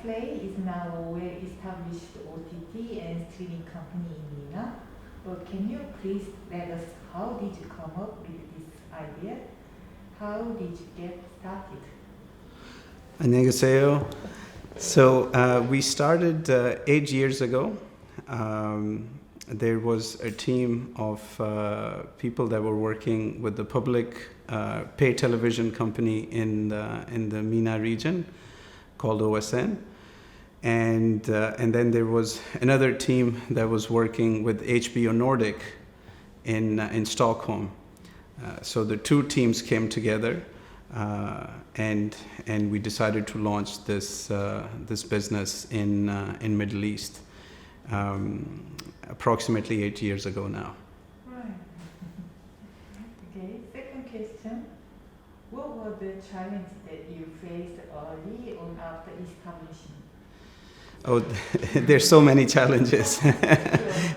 Play is now a well-established OTT and streaming company in MENA. But can you please let us how did you come up with this idea? How did you get started? 안녕하세요. So we started 8 years ago. There was a team of people that were working with the public pay television company in the MENA region called OSN. And then there was another team that was working with HBO Nordic in Stockholm. So the two teams came together, and we decided to launch this business in Middle East approximately 8 years ago now. Right. Okay. Second question: what were the challenges that you faced early on after establishing? Oh, there's so many challenges,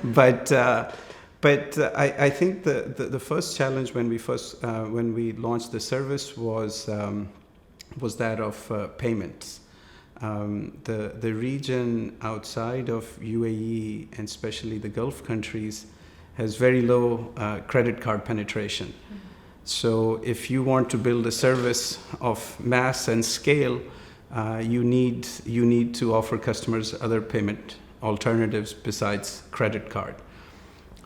but I think the first challenge when we launched the service was that of payments. The region outside of UAE and especially the Gulf countries has very low credit card penetration. So if you want to build a service of mass and scale, you need to offer customers other payment alternatives besides credit card.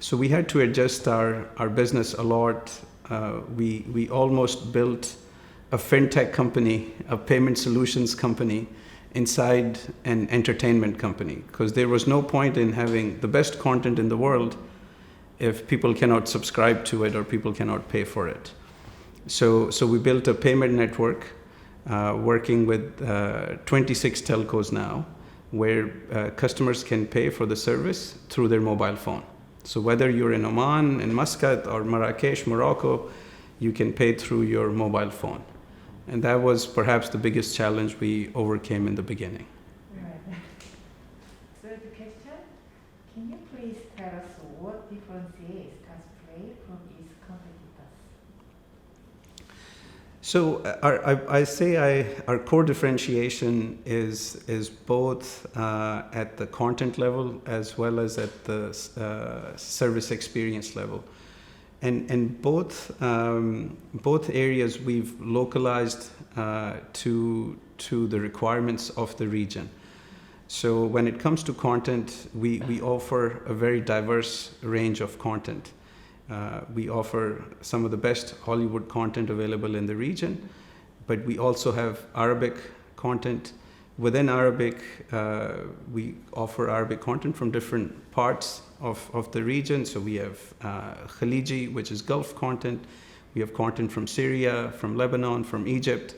So we had to adjust our business a lot. We almost built a fintech company, a payment solutions company inside an entertainment company, because there was no point in having the best content in the world if people cannot subscribe to it or people cannot pay for it. So we built a payment network working with 26 telcos now, where customers can pay for the service through their mobile phone. So whether you're in Oman, in Muscat, or Marrakesh, Morocco, you can pay through your mobile phone. And that was perhaps the biggest challenge we overcame in the beginning. Right. Third question: can you please tell us what differentiates Tasplay from its competitors? So our core differentiation is both at the content level as well as at the service experience level, and both areas we've localized to the requirements of the region. So when it comes to content, we offer a very diverse range of content. We offer some of the best Hollywood content available in the region, but we also have Arabic content. Within Arabic, we offer Arabic content from different parts of the region. So we have Khaliji, which is Gulf content. We have content from Syria, from Lebanon, from Egypt.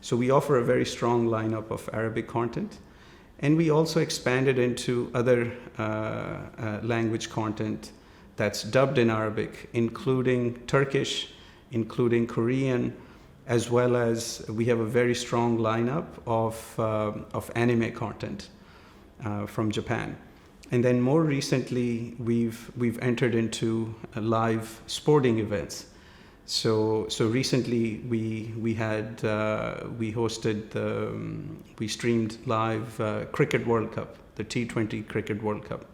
So we offer a very strong lineup of Arabic content. And we also expanded into other language content that's dubbed in Arabic, including Turkish, including Korean, as well as we have a very strong lineup of anime content from Japan. And then more recently, we've entered into live sporting events. So recently we streamed live Cricket World Cup, the T20 Cricket World Cup.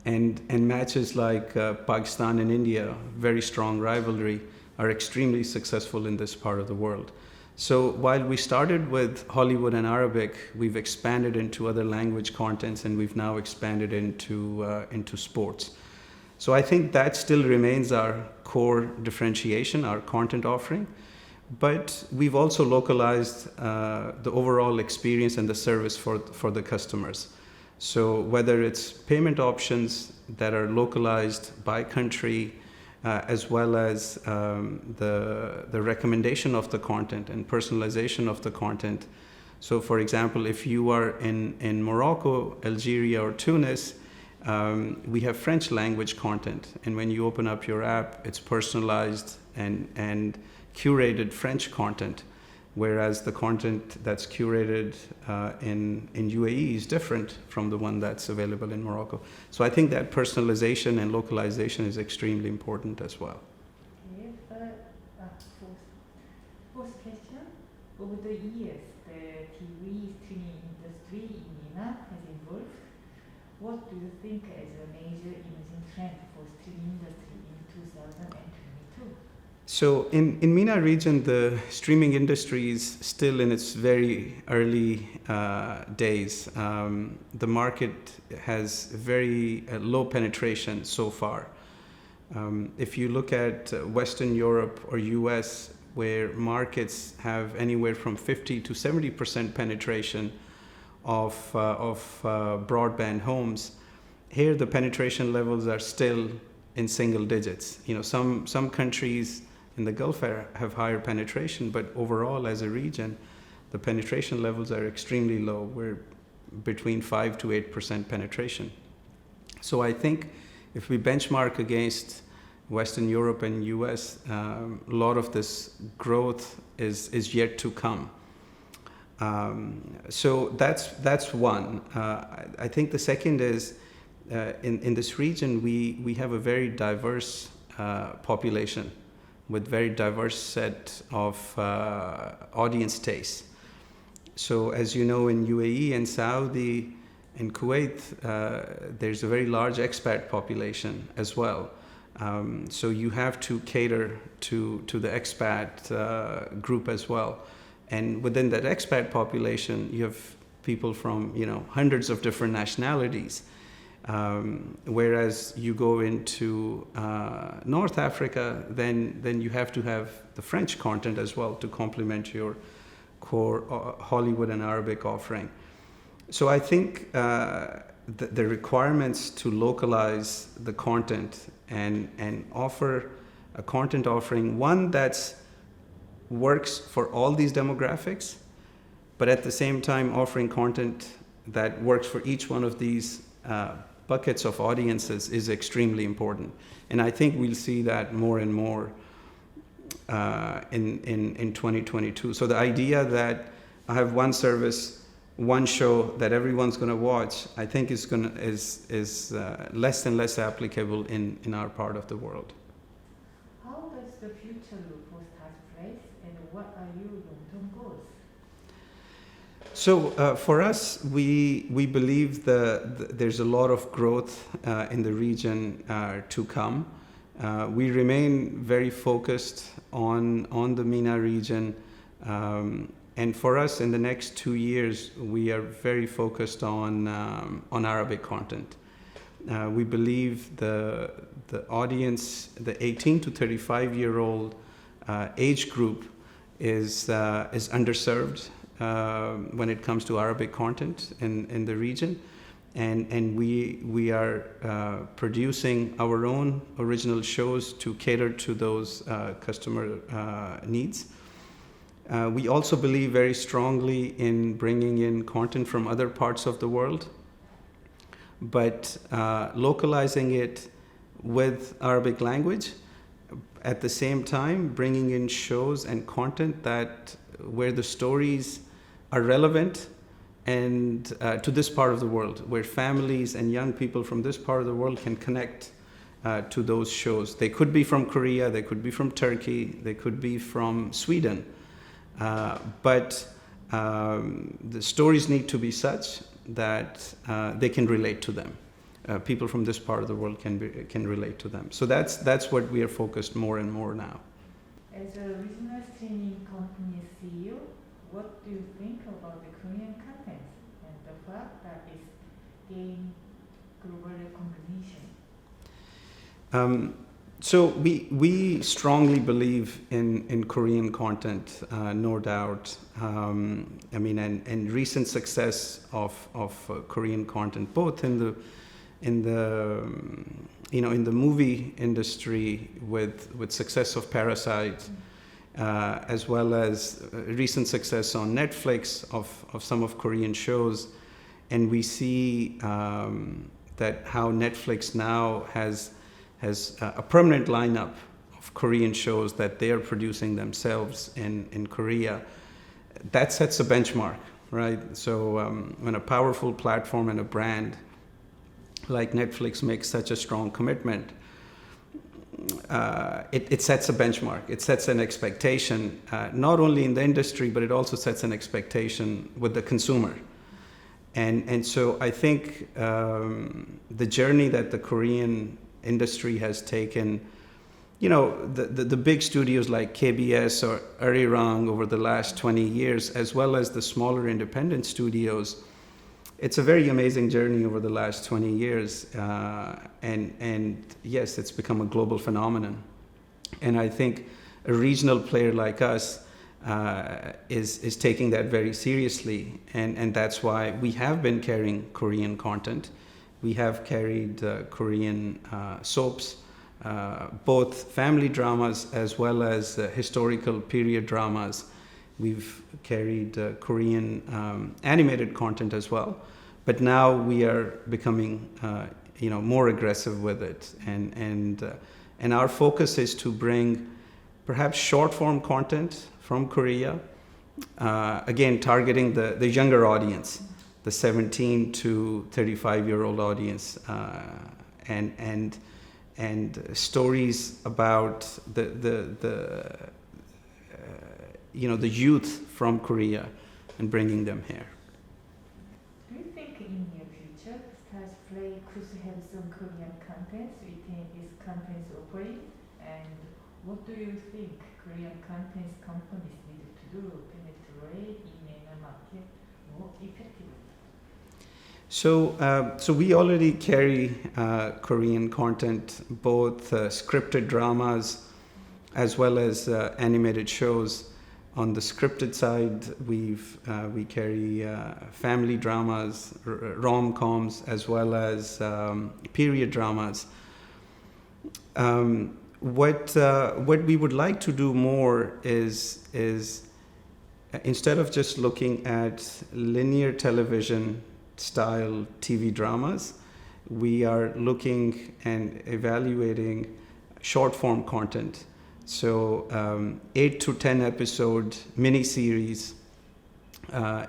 And matches like Pakistan and India, very strong rivalry, are extremely successful in this part of the world. So while we started with Hollywood and Arabic, we've expanded into other language contents, and we've now expanded into sports. So I think that still remains our core differentiation, our content offering. But we've also localized the overall experience and the service for the customers. So whether it's payment options that are localized by country, as well as the recommendation of the content and personalization of the content. So for example, if you are in Morocco, Algeria, or Tunis, we have French language content. And when you open up your app, it's personalized and curated French content, whereas the content that's curated in UAE is different from the one that's available in Morocco. So I think that personalization and localization is extremely important as well. Okay, fourth question. Over the years, the TV streaming industry in MENA has evolved. What do you think is a major emerging trend for streaming industry in 2022? So in MENA region, the streaming industry is still in its very early days. The market has very low penetration so far. If you look at Western Europe or US, where markets have anywhere from 50 to 70% penetration of broadband homes, here the penetration levels are still in single digits. You know, some countries in the Gulf have higher penetration, but overall as a region, the penetration levels are extremely low. We're between 5 to 8% penetration. So I think if we benchmark against Western Europe and US, a lot of this growth is yet to come. So that's one. I think the second is in this region we have a very diverse population with very diverse set of audience tastes. So as you know, in UAE and Saudi and Kuwait, there's a very large expat population as well. So you have to cater to the expat group as well. And within that expat population, you have people from, you know, hundreds of different nationalities. Whereas you go into North Africa, then you have to have the French content as well to complement your core Hollywood and Arabic offering. So I think the requirements to localize the content and offer a content offering, one that works for all these demographics, but at the same time offering content that works for each one of these buckets of audiences is extremely important. And I think we'll see that more and more in 2022. So the idea that I have one service, one show that everyone's going to watch, I think is less and less applicable in our part of the world. How does the future look for Star's, and what are your long-term goals? So for us, we believe there's a lot of growth in the region to come. We remain very focused on the MENA region. And for us, in the next 2 years, we are very focused on Arabic content. We believe the audience, the 18 to 35-year-old age group is underserved when it comes to Arabic content in the region. And we are producing our own original shows to cater to those customer needs. We also believe very strongly in bringing in content from other parts of the world, but localizing it with Arabic language, at the same time bringing in shows and content where the stories are relevant and to this part of the world, where families and young people from this part of the world can connect to those shows. They could be from Korea, they could be from Turkey, they could be from Sweden. But the stories need to be such that they can relate to them. People from this part of the world can relate to them. So that's what we are focused more and more now. As a regional streaming company CEO, what do you think about the Korean content and the fact that it's gained global recognition? So we strongly believe in Korean content, no doubt. I mean, and recent success of Korean content, both in the movie industry with success of Parasite, as well as recent success on Netflix of some of Korean shows, and we see that how Netflix now has a permanent lineup of Korean shows that they are producing themselves in Korea. That sets a benchmark, right? So when a powerful platform and a brand like Netflix makes such a strong commitment, it sets a benchmark. It sets an expectation, not only in the industry, but it also sets an expectation with the consumer. And so I think the journey that the Korean industry has taken, you know, the big studios like KBS or Arirang over the last 20 years, as well as the smaller independent studios, it's a very amazing journey over the last 20 years. And yes, it's become a global phenomenon. And I think a regional player like us is taking that very seriously. And that's why we have been carrying Korean content. We have carried Korean soaps, both family dramas as well as historical period dramas. We've carried Korean animated content as well, but now we are becoming, more aggressive with it, and our focus is to bring perhaps short form content from Korea, again targeting the younger audience, the 17 to 35-year-old audience, and stories about the youth from Korea and bringing them here. Do you think in near future, Stars Play could have some Korean content within its content offering? And what do you think Korean content companies need to do to penetrate in MENA market more effectively? So we already carry Korean content, both scripted dramas as well as animated shows. On the scripted side, we carry family dramas, rom-coms, as well as period dramas. What we would like to do more is instead of just looking at linear television style TV dramas, we are looking and evaluating short form content. So 8 to 10 episode mini-series.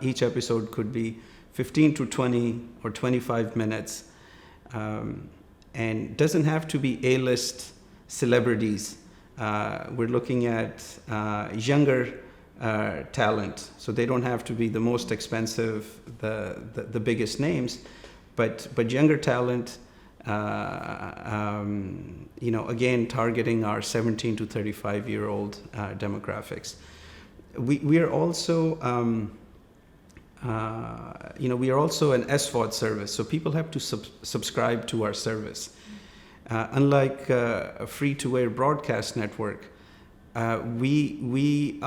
Each episode could be 15 to 20 or 25 minutes, and doesn't have to be A-list celebrities. We're looking at younger talent, so they don't have to be the most expensive, the biggest names, but younger talent. Again, targeting our 17 to 35-year-old demographics. We are also, we are also an SVOD service, so people have to subscribe to our service. Unlike a free-to-air broadcast network, we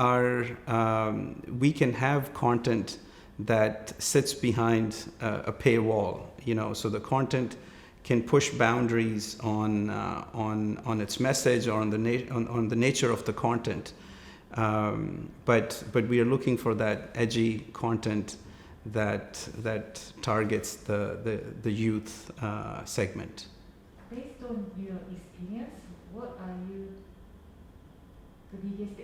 can have content that sits behind a paywall. So the content can push boundaries on its message or on the nature of the content, but we are looking for that edgy content that targets the youth segment. Based on your experience, what are the biggest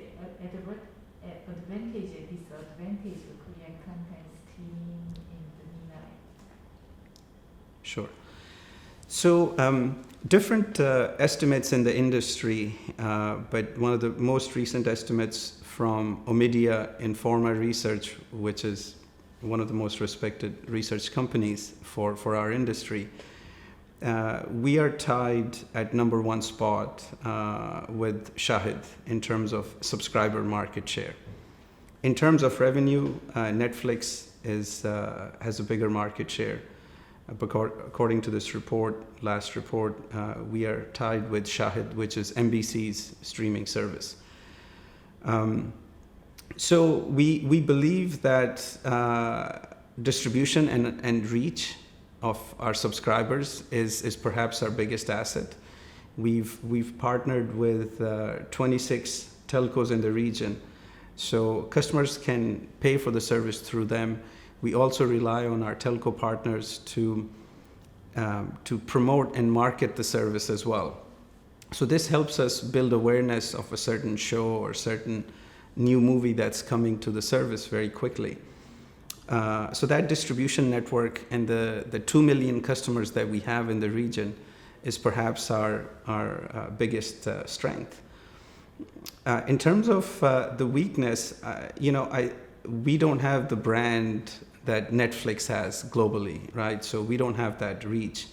advantage and disadvantage of Korean content streaming in the MENA? Sure. So different estimates in the industry, but one of the most recent estimates from Omidyar Informa Research, which is one of the most respected research companies for our industry, we are tied at number one spot with Shahid in terms of subscriber market share. In terms of revenue, Netflix has a bigger market share. According to this last report, we are tied with Shahid, which is NBC's streaming service. So we believe that distribution and reach of our subscribers is perhaps our biggest asset. We've partnered with 26 telcos in the region, so customers can pay for the service through them. We also rely on our telco partners to promote and market the service as well. So this helps us build awareness of a certain show or certain new movie that's coming to the service very quickly. So that distribution network and the 2 million customers that we have in the region is perhaps our biggest strength. In terms of the weakness, we don't have the brand that Netflix has globally, right? So we don't have that reach.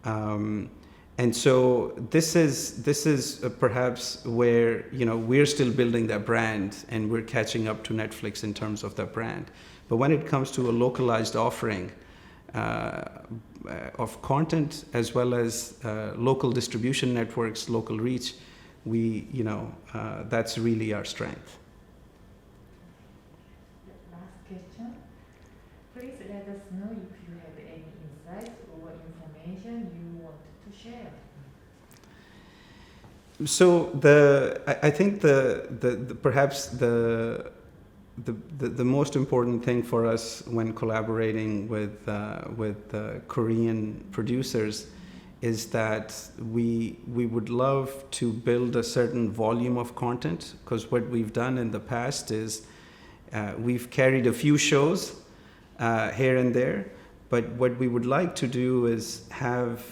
And so this is perhaps where we're still building that brand and we're catching up to Netflix in terms of that brand. But when it comes to a localized offering of content as well as local distribution networks, local reach, that's really our strength. Last question. Please let us know if you have any insights or information you want to share. So I think perhaps the most important thing for us when collaborating with Korean producers is that we would love to build a certain volume of content, because what we've done in the past is we've carried a few shows here and there, but what we would like to do is have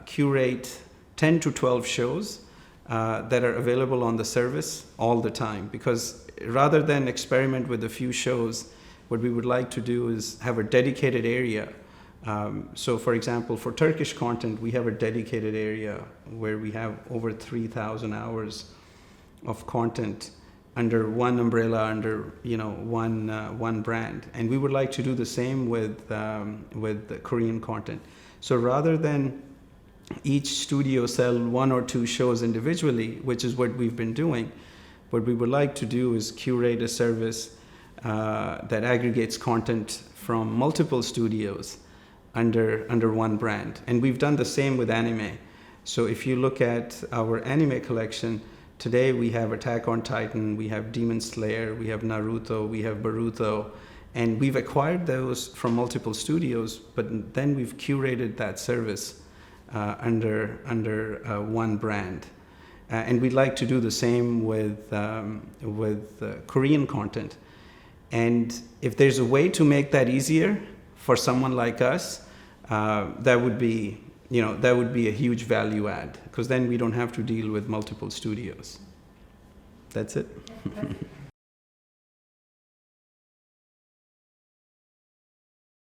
curate 10 to 12 shows that are available on the service all the time, because rather than experiment with a few shows, what we would like to do is have a dedicated area. So for example, for Turkish content, we have a dedicated area where we have over 3,000 hours of content under one umbrella, under one brand, and we would like to do the same with the Korean content. So rather than each studio sell one or two shows individually, which is what we've been doing, what we would like to do is curate a service that aggregates content from multiple studios under one brand. And we've done the same with anime. So if you look at our anime collection, today we have Attack on Titan, we have Demon Slayer, we have Naruto, we have Boruto, and we've acquired those from multiple studios, but then we've curated that service under one brand. And we'd like to do the same with Korean content. And if there's a way to make that easier for someone like us, that would be a huge value add, because then we don't have to deal with multiple studios. That's it.